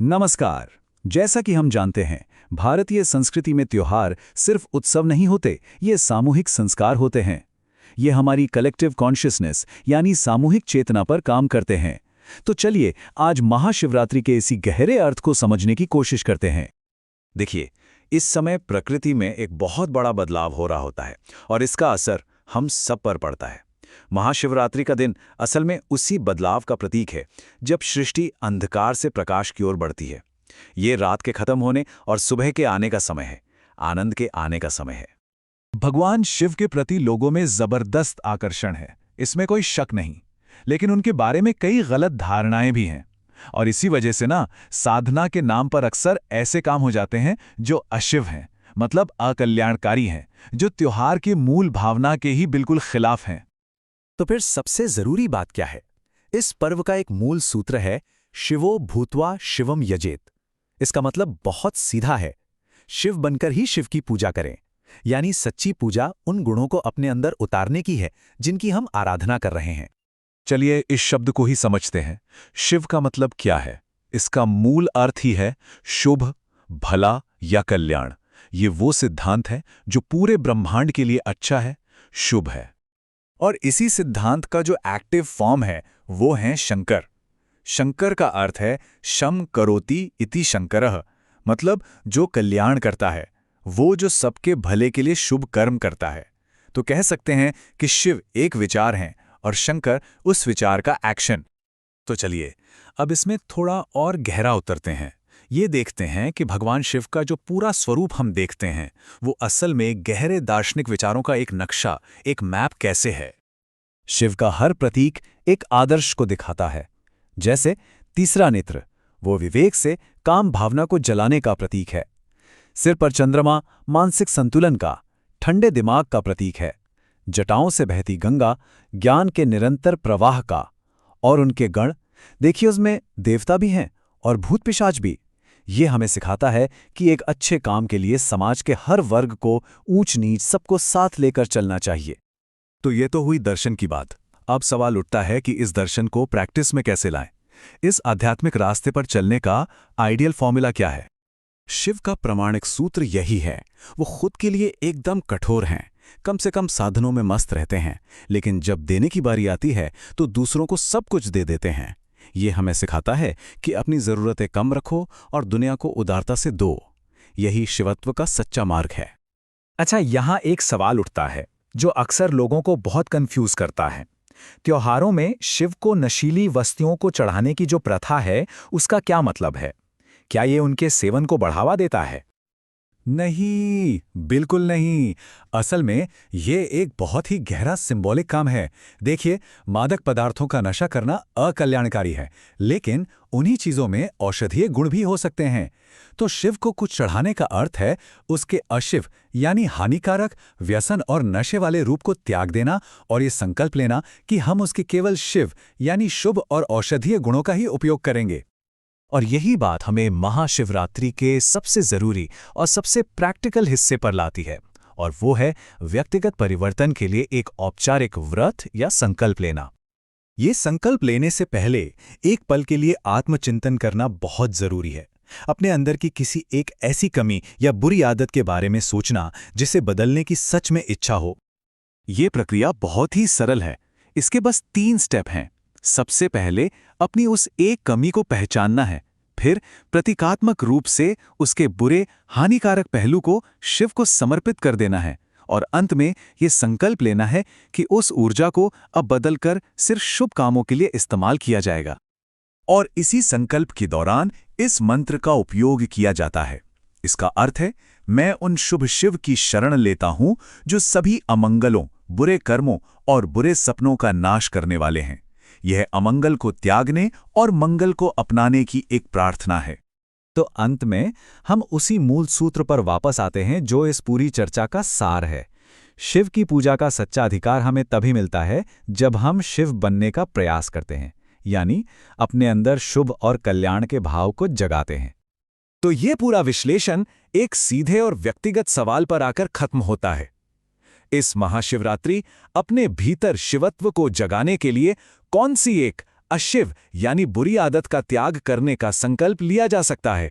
नमस्कार। जैसा कि हम जानते हैं, भारतीय संस्कृति में त्योहार सिर्फ उत्सव नहीं होते, ये सामूहिक संस्कार होते हैं। ये हमारी कलेक्टिव कॉन्शियसनेस यानी सामूहिक चेतना पर काम करते हैं। तो चलिए आज महाशिवरात्रि के इसी गहरे अर्थ को समझने की कोशिश करते हैं। देखिए, इस समय प्रकृति में एक बहुत बड़ा बदलाव हो रहा होता है और इसका असर हम सब पर पड़ता है। महाशिवरात्रि का दिन असल में उसी बदलाव का प्रतीक है, जब सृष्टि अंधकार से प्रकाश की ओर बढ़ती है। ये रात के खत्म होने और सुबह के आने का समय है, आनंद के आने का समय है। भगवान शिव के प्रति लोगों में जबरदस्त आकर्षण है, इसमें कोई शक नहीं। लेकिन उनके बारे में कई गलत धारणाएं भी हैं और इसी वजह से साधना के नाम पर अक्सर ऐसे काम हो जाते हैं जो अशिव हैं, मतलब अकल्याणकारी हैं, जो त्योहार की मूल भावना के ही बिल्कुल खिलाफ हैं। तो फिर सबसे जरूरी बात क्या है? इस पर्व का एक मूल सूत्र है, शिवो भूत्वा शिवम यजेत। इसका मतलब बहुत सीधा है, शिव बनकर ही शिव की पूजा करें। यानी सच्ची पूजा उन गुणों को अपने अंदर उतारने की है जिनकी हम आराधना कर रहे हैं। चलिए इस शब्द को ही समझते हैं। शिव का मतलब क्या है? इसका मूल अर्थ ही है शुभ, भला या कल्याण। ये वो सिद्धांत है जो पूरे ब्रह्मांड के लिए अच्छा है, शुभ है। और इसी सिद्धांत का जो एक्टिव फॉर्म है वो है शंकर। शंकर का अर्थ है शम करोति इति शंकरः, मतलब जो कल्याण करता है, वो जो सबके भले के लिए शुभ कर्म करता है। तो कह सकते हैं कि शिव एक विचार हैं और शंकर उस विचार का एक्शन। तो चलिए अब इसमें थोड़ा और गहरा उतरते हैं। ये देखते हैं कि भगवान शिव का जो पूरा स्वरूप हम देखते हैं वो असल में गहरे दार्शनिक विचारों का एक नक्शा, एक मैप कैसे है। शिव का हर प्रतीक एक आदर्श को दिखाता है। जैसे तीसरा नेत्र, वो विवेक से काम भावना को जलाने का प्रतीक है। सिर पर चंद्रमा मानसिक संतुलन का, ठंडे दिमाग का प्रतीक है। जटाओं से बहती गंगा ज्ञान के निरंतर प्रवाह का। और उनके गण, देखिए उसमें देवता भी हैं और भूत पिशाच भी। ये हमें सिखाता है कि एक अच्छे काम के लिए समाज के हर वर्ग को, ऊंच नीच सबको साथ लेकर चलना चाहिए। तो ये तो हुई दर्शन की बात। अब सवाल उठता है कि इस दर्शन को प्रैक्टिस में कैसे लाएं? इस आध्यात्मिक रास्ते पर चलने का आइडियल फॉर्मूला क्या है? शिव का प्रामाणिक सूत्र यही है। वो खुद के लिए एकदम कठोर हैं, कम से कम साधनों में मस्त रहते हैं, लेकिन जब देने की बारी आती है तो दूसरों को सब कुछ दे देते हैं। ये हमें सिखाता है कि अपनी ज़रूरतें कम रखो और दुनिया को उदारता से दो। यही शिवत्व का सच्चा मार्ग है। अच्छा, यहाँ एक सवाल उठता है जो अक्सर लोगों को बहुत कंफ्यूज करता है। त्योहारों में शिव को नशीली वस्तुओं को चढ़ाने की जो प्रथा है, उसका क्या मतलब है? क्या ये उनके सेवन को बढ़ावा देता है? नहीं, बिल्कुल नहीं। असल में ये एक बहुत ही गहरा सिंबॉलिक काम है। देखिए, मादक पदार्थों का नशा करना अकल्याणकारी है, लेकिन उन्हीं चीजों में औषधीय गुण भी हो सकते हैं। तो शिव को कुछ चढ़ाने का अर्थ है उसके अशिव यानी हानिकारक, व्यसन और नशे वाले रूप को त्याग देना और ये संकल्प लेना कि हम उसके केवल शिव यानी शुभ और औषधीय गुणों का ही उपयोग करेंगे। और यही बात हमें महाशिवरात्रि के सबसे जरूरी और सबसे प्रैक्टिकल हिस्से पर लाती है, और वो है व्यक्तिगत परिवर्तन के लिए एक औपचारिक व्रत या संकल्प लेना। ये संकल्प लेने से पहले एक पल के लिए आत्मचिंतन करना बहुत जरूरी है। अपने अंदर की किसी एक ऐसी कमी या बुरी आदत के बारे में सोचना जिसे बदलने की सच में इच्छा हो। ये प्रक्रिया बहुत ही सरल है। इसके बस 3 स्टेप हैं। सबसे पहले अपनी उस एक कमी को पहचानना है, फिर प्रतीकात्मक रूप से उसके बुरे, हानिकारक पहलू को शिव को समर्पित कर देना है, और अंत में ये संकल्प लेना है कि उस ऊर्जा को अब बदलकर सिर्फ शुभ कामों के लिए इस्तेमाल किया जाएगा। और इसी संकल्प के दौरान इस मंत्र का उपयोग किया जाता है। इसका अर्थ है, मैं उन शुभ शिव की शरण लेता हूं जो सभी अमंगलों, बुरे कर्मों और बुरे सपनों का नाश करने वाले हैं। यह अमंगल को त्यागने और मंगल को अपनाने की एक प्रार्थना है। तो अंत में हम उसी मूल सूत्र पर वापस आते हैं जो इस पूरी चर्चा का सार है। शिव की पूजा का सच्चा अधिकार हमें तभी मिलता है जब हम शिव बनने का प्रयास करते हैं, यानी अपने अंदर शुभ और कल्याण के भाव को जगाते हैं। तो ये पूरा विश्लेषण एक सीधे और व्यक्तिगत सवाल पर आकर खत्म होता है। इस महाशिवरात्रि अपने भीतर शिवत्व को जगाने के लिए कौन सी एक अशिव यानी बुरी आदत का त्याग करने का संकल्प लिया जा सकता है।